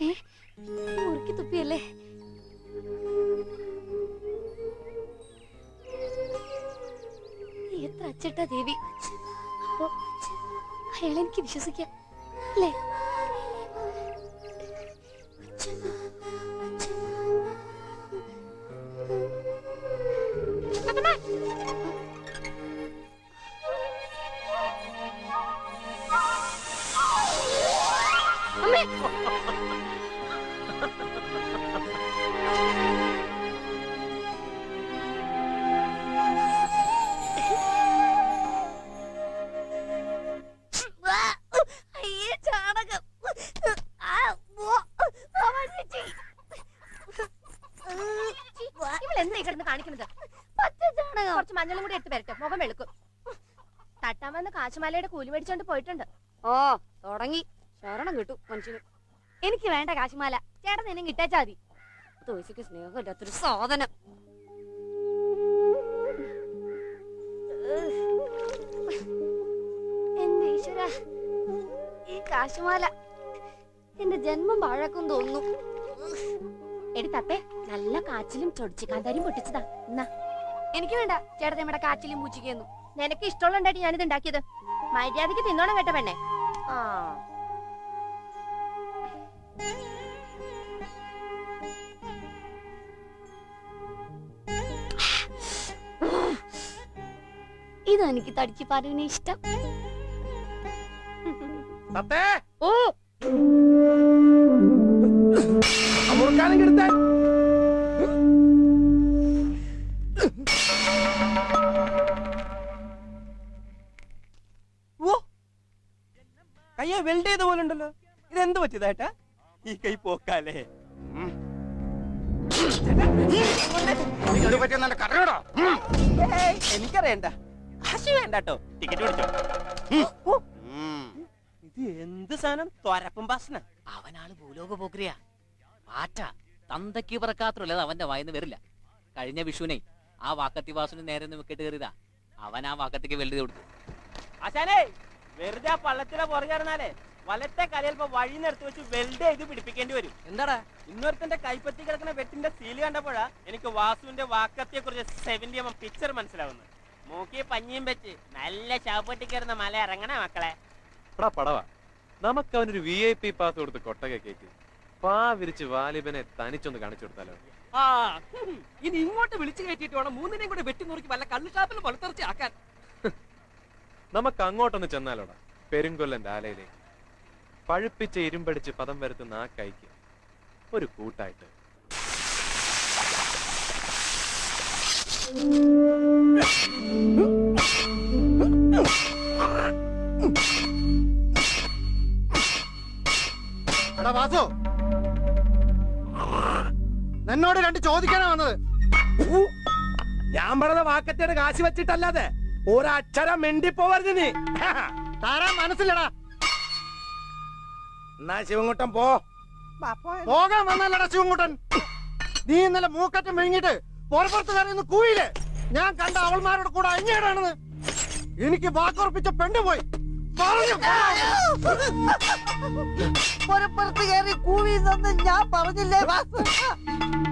മുറുക്കി തുപ്പിയല്ലേ? എത്ര അച്ചട്ടാ ദേവി. അപ്പോ അയാളെനിക്ക് വിശ്വസിക്കാം അല്ലേ? അമ്മേ, ഇവളെന്താ കിടന്ന് കാണിക്കുന്നത്? കുറച്ച് മഞ്ഞളും കൂടി എടുത്ത് വരട്ടെ, മുഖം വെളുക്കും. തട്ടാമെന്ന് കാശുമാലയുടെ കൂലി മേടിച്ചോണ്ട് പോയിട്ടുണ്ട്. ഓ തുടങ്ങി. ശരണം കിട്ടും മനുഷ്യന്. എനിക്ക് വേണ്ട കാശുമാല, ചേട്ടൻ നിന്നെ കിട്ടാച്ചാ മതി. തോശിക്ക് സ്നേഹമില്ലാത്തൊരു സാധനം. എന്റെ ഈശ്വര, ഈ കാശുമാല എന്റെ ജന്മം പാഴാക്കും തോന്നുന്നു. എടി തത്തേ, നല്ല കാച്ചിലും ചൊടിച്ചിക്കാന്താരിയും പൊട്ടിച്ചതാ. എന്നാ എനിക്ക് വേണ്ട ചേട്ടൻ നമ്മുടെ കാച്ചിലും പൂച്ചിക്കുന്നു. നിനക്ക് ഇഷ്ടമുള്ള ഉണ്ടായിട്ട് ഞാനിത് ഉണ്ടാക്കിയത്. മര്യാദക്ക് തിന്നോണം കേട്ട പെണ്ണെ. ആ ഇതെനിക്ക് തടിച്ചു പറയുന്ന ഇഷ്ടം. ഓ അമുർക്കാനെടുത്ത കയ്യെ വെൽഡ് ചെയ്ത പോലെ ഉണ്ടല്ലോ. ഇതെന്ത് പറ്റിയതായിട്ടാ? ഈ കൈ പോക്കാലേ. എനിക്കറിയണ്ട, കാശ് വേണ്ടോ. ടിക്കറ്റ് പിടിച്ചോ. ഇത് എന്ത് സാധനം? തൊരപ്പും ബാസന. അവനാള് ഭൂലോക പോക്രിയാ. പാറ്റ തന്തയ്ക്ക് പറക്കാത്രല്ല, അവന്റെ വായന്ന് വരില്ല. കഴിഞ്ഞ വിഷുവിനെ ആ വാക്കത്തി വാസുന് നേരെ വിക്കറ്റ് കയറിയതാ. അവൻ ആ വാക്കത്തേക്ക് വെൽഡ് കൊടുത്തു. ആശാനേ, വെറുതെ ആ പള്ളത്തിലെ പുറകെറിഞ്ഞാലേ വലത്തെ കലയൽപ്പോ വഴിന്നെടുത്ത് വെച്ച് വെൽഡ് ചെയ്ത് പിടിപ്പിക്കേണ്ടി വരും. എന്താടാ? ഇന്നൊരുത്തന്റെ കൈപ്പത്തി കിടക്കുന്ന വെട്ടിന്റെ സീല് കണ്ടപ്പോഴാ എനിക്ക് വാസുവിന്റെ വാക്കത്തിയെ കുറിച്ച് 70mm പിക്ചർ മനസ്സിലാവുന്നത്. മൂക്കി പഞ്ഞിയും വെച്ച് നല്ല ചാവപ്പെട്ടി കയറുന്ന മല ഇറങ്ങണ മക്കളെ. പടവാ, നമുക്ക് അവനൊരു VIP പാസ് കൊടുത്ത് കൊട്ടക കേക്ക് പാ വിരിച്ച് വാലിബനെ തനിച്ചൊന്ന് കാണിച്ചു കൊടുത്താലോ? ആ ഇനി ഇങ്ങോട്ട് വിളിച്ചു കയറ്റിട്ട് വേണം മൂന്നിനെയും കൂടെ വെട്ടി നുറുക്കി വല്ല കള്ളുഷാപ്പിൽ വളർത്തിറച്ചി ആക്കാൻ. നമുക്ക് അങ്ങോട്ടൊന്ന് ചെന്നാലോടാ, പെരുങ്കൊല്ലന്റെ ആലയിലേക്ക്. പഴുപ്പിച്ച ഇരുമ്പടിച്ച് പദം വരുത്തുന്ന ആ കൈക്ക് ഒരു കൂട്ടായിട്ട്. വാസു, എന്നോട് രണ്ട് ചോദിക്കാനാ വന്നത്. ഞാൻ പറഞ്ഞ വാക്കത്തിയുടെ കാശ് വെച്ചിട്ടല്ലാതെ ഒരക്ഷരം മിണ്ടിപ്പോവരുത് നീ. താരാ മനസ്സിലടാ. എന്നാ ശിവൻകുട്ടൻ പോ. പോകാൻ വന്നല്ലടാ ശിവൻകുട്ടൻ. നീ ഇന്നലെ മൂക്കറ്റം വിഴുങ്ങിട്ട് പുറപ്പുറത്ത് കയറിയൊന്ന് കൂയില്ലേ? ഞാൻ കണ്ട അവൾമാരുടെ കൂടെ അഞ്ഞേടാണെന്ന്. എനിക്ക് വാക്കുറപ്പിച്ച പെണ്ണു പോയി. പുറപ്പുറത്ത് കയറി കൂവിന്ന് ഞാൻ പറഞ്ഞില്ലേ വാസു?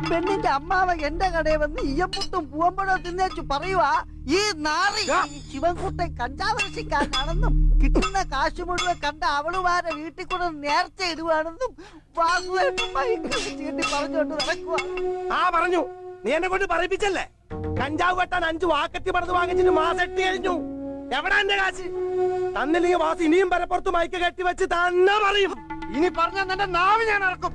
പെണ്ണിന്റെ അമ്മാവ എന്റെ കടയിൽ വന്ന് ഇയ്യപ്പുട്ടും പൂവമ്പഴോ തിന്നേച്ചു പറയുവാ ഈ നാറി ശിവൻകുട്ടൻ കഞ്ചാവരശിക്കാരനാണെന്നും കിട്ടുന്ന കാശ് മുഴുവൻ കണ്ട അവളുമാരെ വീട്ടിൽ കൂടെ നേർച്ച ഇടുവാണെന്നും വാസുവായിട്ട് പറഞ്ഞോണ്ട് നടക്കുക. ആ പറഞ്ഞു, നീ എന്നെ കൊണ്ട് പറയിപ്പിച്ചല്ലേ. കഞ്ചാവ് വെട്ടാൻ 5 വാക്കത്തി പടത്ത് വാങ്ങിച്ചിട്ട് മാസം 8 കഴിഞ്ഞു. എവിടാ എന്റെ കാശ്? തന്നില്ലെങ്കിൽ വാസ് ഇനിയും പരപ്പുറത്ത് മയക്ക് കെട്ടി വെച്ച് തന്നെ പറയും. ഇനി പറഞ്ഞ നിന്റെ നാവ് ഞാൻ ഇറക്കും.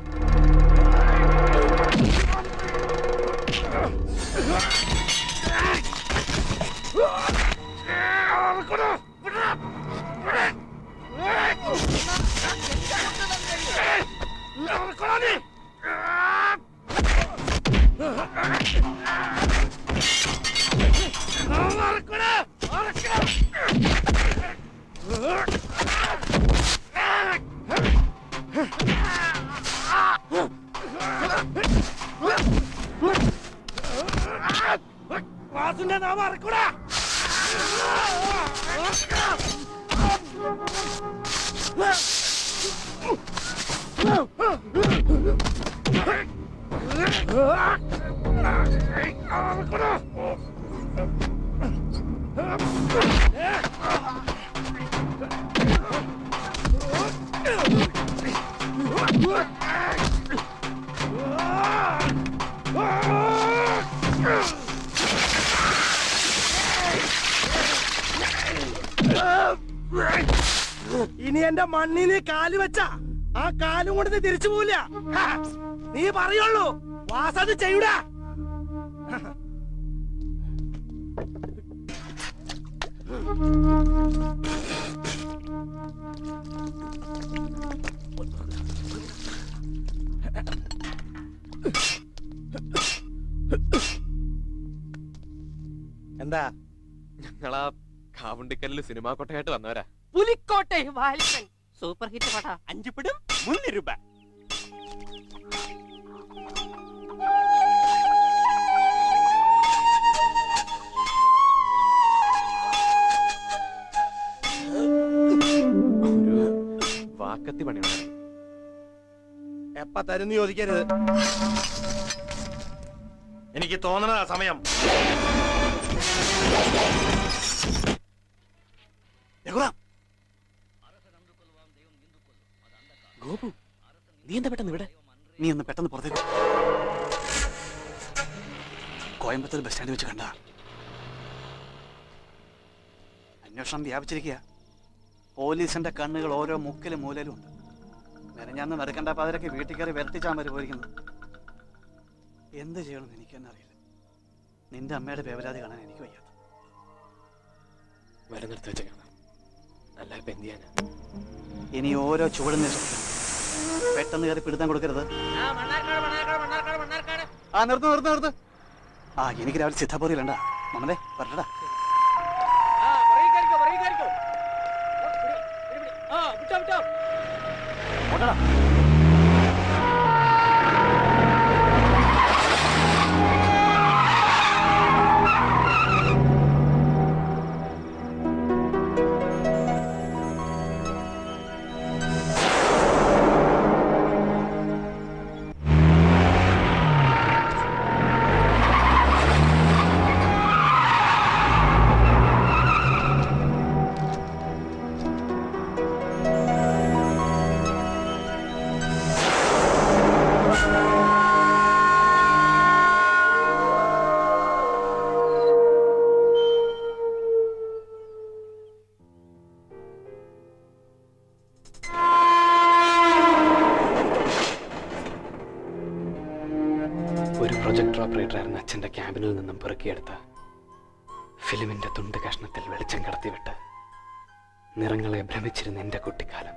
വാസുന്റെ നാമം ഇറക്കൂടാ. ഇനി എന്റെ മണ്ണിൽ നീ കാല് വെച്ച ആ കാലും കൊണ്ട് നീ തിരിച്ചു പോവില്ല. നീ പറയുള്ളൂ വാസത് ചെയ്യൂടാ. എന്താ ഞങ്ങളാ കാവുണ്ടിക്കല്ലിൽ സിനിമാ കോട്ടയായിട്ട് വന്നവരാ. പുലിക്കോട്ടെ വാലിബൻ സൂപ്പർ ഹിറ്റ് പട 5 പടം 3 രൂപ. ഒരു വാക്കത്തി പണിയാണ്. എപ്പ തരുന്ന് ചോദിക്കരുത്. എനിക്ക് തോന്നണതാ സമയം. ഗോപു, നീ എന്താ പെട്ടെന്ന് ഇവിടെ? നീ ഒന്ന് പെട്ടെന്ന് പുറത്തേക്ക്. കോയമ്പത്തൂർ ബസ് സ്റ്റാൻഡിൽ വെച്ച് കണ്ട അന്വേഷണം വ്യാപിച്ചിരിക്കുക. പോലീസിന്റെ കണ്ണുകൾ ഓരോ മുക്കിലും മൂലയിലും ഉണ്ട്. മെനഞ്ഞാന്ന് മെറുക്കണ്ട പാതിരക്ക് വീട്ടിൽ കയറി വരട്ടിച്ചാൻ പോയിരിക്കുന്നത്. എന്ത് ചെയ്യണമെന്ന് എനിക്ക് തന്നെ അറിയില്ല. നിന്റെ അമ്മയുടെ പേവരാതി കാണാൻ എനിക്ക് വയ്യാത്ത. മരുന്നെടുത്ത് വെച്ച കാണാം. അല്ല ഇപ്പൊ എന്ത് ചെയ്യാനാ? ഇനി ഓരോ ചുവടും പെട്ടെന്ന് കയറി പിടുത്തം കൊടുക്കരുത്. ആ നിർത്ത്. ആ എനിക്ക് രാവിലെ സിദ്ധാപൂരിയിലുണ്ടാ. മമതേ പറഞ്ഞടാ. ഓടടാ. ഒരു പ്രൊജക്ടർ ഓപ്പറേറ്ററായിരുന്ന അച്ഛൻ്റെ ക്യാബിനിൽ നിന്നും പെറുക്കിയെടുത്ത ഫിലിമിൻ്റെ തുണ്ട് കഷ്ണത്തിൽ വെളിച്ചം കടത്തിവിട്ട് നിറങ്ങളെ ഭ്രമിച്ചിരുന്ന എൻ്റെ കുട്ടിക്കാലം.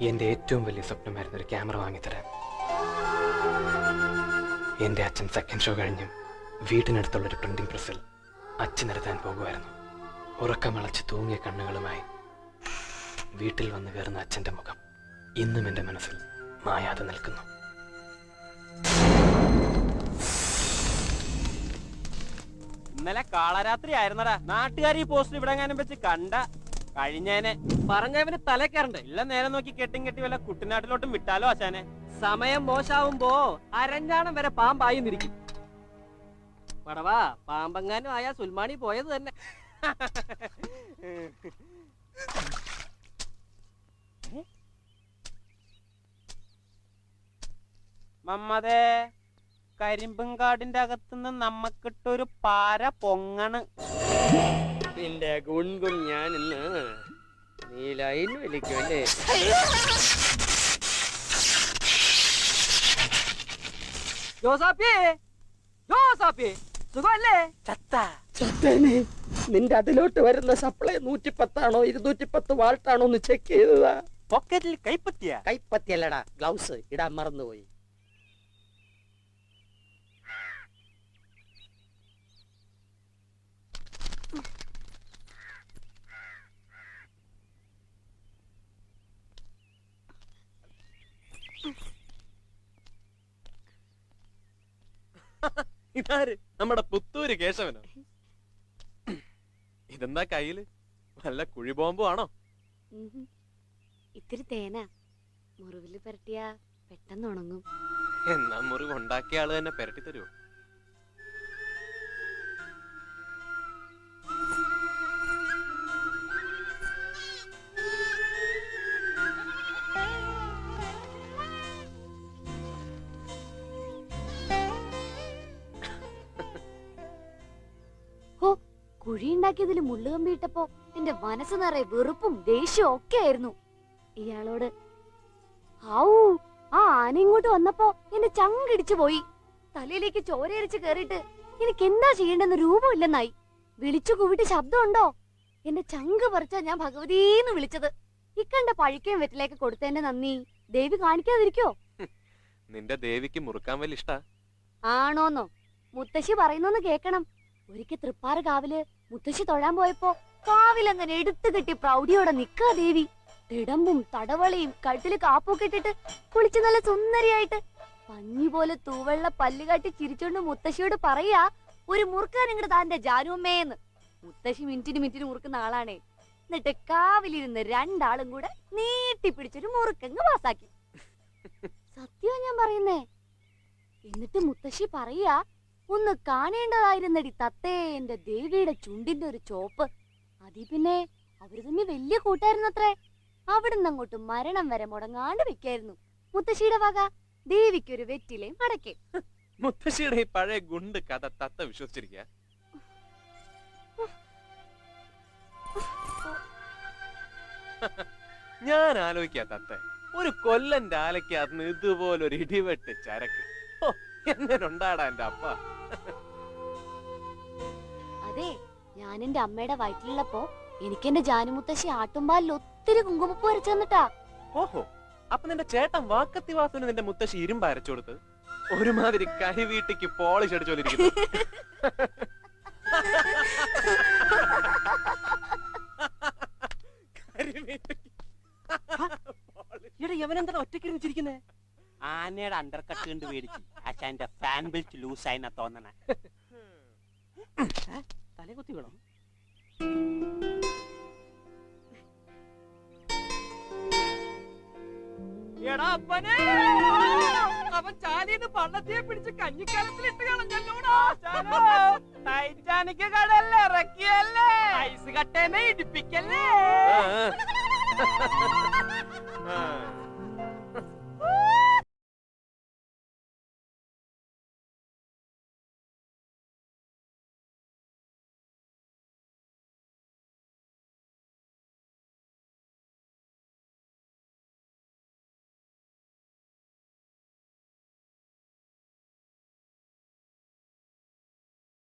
എൻ്റെ ഏറ്റവും വലിയ സ്വപ്നമായിരുന്നു ഒരു ക്യാമറ വാങ്ങിത്തരാൻ. എൻ്റെ അച്ഛൻ സെക്കൻഡ് ഷോ കഴിഞ്ഞും വീട്ടിനടുത്തുള്ളൊരു പ്രിന്റിംഗ് പ്രസ്സിൽ അച്ഛനെടുത്താൻ പോകുമായിരുന്നു. ഉറക്കമളച്ച് തൂങ്ങിയ കണ്ണുകളുമായി വീട്ടിൽ വന്ന് കയറുന്ന അച്ഛൻ്റെ മുഖം ഇന്നും എൻ്റെ മനസ്സിൽ മായാതെ നിൽക്കുന്നു. ഇന്നലെ കാളരാത്രി ആയിരുന്നടാ. നാട്ടുകാർ ഈ പോസ്റ്റർ ഇവിടെ എങ്ങാനും വെച്ച് കണ്ട കഴിഞ്ഞേനെ. പറഞ്ഞവന് തല കയറണ്ടേ? ഇല്ല, നേരെ നോക്കി കെട്ടി വല്ല കുട്ടനാട്ടിലോട്ടും വിട്ടാലോ ആശാനെ. സമയം മോശാവുമ്പോ അരഞ്ഞാണം വരെ പാമ്പായി നിരിക്കും. പടവാ, പാമ്പങ്ങാനും ആയാ സുൽമാണി പോയത് തന്നെ. മമ്മതേ, കരിമ്പുംകാടിന്റെ അകത്തുനിന്ന് നമ്മക്കിട്ടൊരു പാര പൊങ്ങണ്. നിന്റെ ഗുൺഗുൺ ഞാൻ ഇന്ന് നീ ലൈൻ വലിക്കുമല്ലേ? സുഖമല്ലേ? ചത്തേനെ. നിന്റെ അതിലോട്ട് വരുന്ന സപ്ലൈ 110 210 വാൾട്ടാണോ ഒന്ന് ചെക്ക് ചെയ്തതാ? പോക്കറ്റിൽ കൈപ്പത്തിയല്ലടാ, ഗ്ലൗസ് ഇടാൻ മറന്നുപോയി. ഇതാര്? നമ്മുടെ പുത്തൂര് കേശവനോ? ഇതെന്താ കയ്യില്? വല്ല കുഴി ബോംബും ആണോ? ഇത്തിരി തേന മുറിവില് പുരട്ടിയ പെട്ടെന്ന് ഉണങ്ങും. എന്നാ മുറിവ് ഉണ്ടാക്കിയ ആള് തന്നെ പെരട്ടി തരുമോ? കുഴി ഉണ്ടാക്കിയതിൽ മുള്ളുകമ്പി ഇട്ടപ്പോ എന്റെ മനസ്സ് നിറയെ വെറുപ്പും ദേഷ്യവും ഒക്കെ ആയിരുന്നു ഇയാളോട്. ഹാവൂ, ആ ആന ഇങ്ങോട്ട് വന്നപ്പോ എന്റെ ചങ്കിടിച്ചു പോയി. തലയിലേക്ക് ചോരയരിച്ച് കേറിയിട്ട് എനിക്ക് എന്താ ചെയ്യേണ്ടെന്ന് രൂപമില്ലെന്നായി. വിളിച്ചു കൂവിട്ട് ശബ്ദമുണ്ടോ? എന്റെ ചങ്ക് പറിച്ചാ ഞാൻ ഭഗവതീന്ന് വിളിച്ചത്. ഇക്കണ്ട പഴിക്കയും വെറ്റിലേക്ക് കൊടുത്തതിന്റെ നന്ദി ദേവി കാണിക്കാതിരിക്കോ? നിന്റെ ദേവിക്ക് മുറുക്കാൻ വലിയ ഇഷ്ടാ? ആണോന്നോ? മുത്തശ്ശി പറയുന്നൊന്ന് കേക്കണം. ഒരിക്കൽ തൃപ്പാറ് കാവില് മുത്തശ്ശി തൊഴാൻ പോയപ്പോ കാവിലങ്ങനെ എടുത്തു കെട്ടി പ്രൗഢിയോടെ നിക്കാ ദേവി. തിടമ്പും തടവളയും കഴുത്തില് കാപ്പൊക്കെ ഇട്ടിട്ട് കുളിച്ച് നല്ല സുന്ദരിയായിട്ട് പഞ്ഞി പോലെ തൂവെള്ള പല്ലുകാട്ടി ചിരിച്ചോണ്ട് മുത്തശ്ശിയോട് പറയാ, ഒരു മുറുക്കാൻ ഇങ്ങോട്ട് താന്റെ ജാനുമ്മേന്ന്. മുത്തശ്ശി മിനിറ്റിന് മുറുക്കുന്ന ആളാണേ. എന്നിട്ട് കാവിലിരുന്ന് രണ്ടാളും കൂടെ നീട്ടിപ്പിടിച്ചൊരു മുറുക്കങ്ങ് പാസാക്കി. സത്യമാ ഞാൻ പറയുന്നേ. എന്നിട്ട് മുത്തശ്ശി പറയാ, ഒന്ന് കാണേണ്ടതായിരുന്നടി തത്തേ എന്റെ ദേവിയുടെ ചുണ്ടിന്റെ ഒരു ചോപ്പ്. അതി പിന്നെ അവര് തമ്മിൽ വലിയ കൂട്ടായിരുന്നത്രേ. അവിടുന്ന് അങ്ങോട്ട് മരണം വരെ മുടങ്ങാണ്ട് വെക്കായിരുന്നു. മുത്തശ്ശിയുടെ വക ദേവിക്കൊരു വെറ്റിലയും അടക്കേ. മുത്തശ്ശിയുടെ ഈ പഴയ ഗുണ്ട് കഥ തത്ത വിശ്വസിച്ചിരിക്കുക. ഞാൻ ആലോചിക്കാ തത്ത, ഒരു കൊല്ലന്റെ ആലയ്ക്കകത്ത് ഇതുപോലൊരു ഇടിവെട്ട് ചരക്ക് എങ്ങനെ ഉണ്ടാടാ എന്റെ അപ്പ. അതെ, ഞാൻ എന്റെ അമ്മയുടെ വയറ്റിലുള്ളപ്പോ എനിക്ക് എന്റെ ജാനുമുത്തശ്ശി ആട്ടുംപാലിൽ ഒത്തിരി കുങ്കുമപ്പൂ അരച്ചു തന്നിട്ടാ. ഓഹോ, അപ്പൊ നിന്റെ ചേട്ടൻ വാക്കത്തി വാസുവിന് നിന്റെ മുത്തശ്ശി ഇരുമ്പ് അരച്ചു കൊടുത്ത് ഒരുമാതിരി കരിവീട്ടിക്ക് പോളിഷ് അടിച്ചോണ്ടിരിക്കുന്നു. യവനെന്താ ഒറ്റക്കിരുന്ന് ചിരിക്കുന്നേ? ആനയുടെ അണ്ടർ കട്ട് കണ്ട് മേടിച്ച് അച്ഛന്റെ ഫാൻ ബെൽറ്റ് ലൂസായിന്നാ തോന്നണേ. തല കുത്തി വേണം. എടാ അപ്പനെ, അവൻ ചാലിന്ന് പള്ളത്തിയെ പിടിച്ച് കഞ്ഞിക്കാലത്തിലിട്ട് കളഞ്ഞല്ലോടാ. Titanic കടല്ലേ ഇറക്കിയല്ലേ, ice കട്ടേനെ ഇടിപ്പിക്കല്ലേ.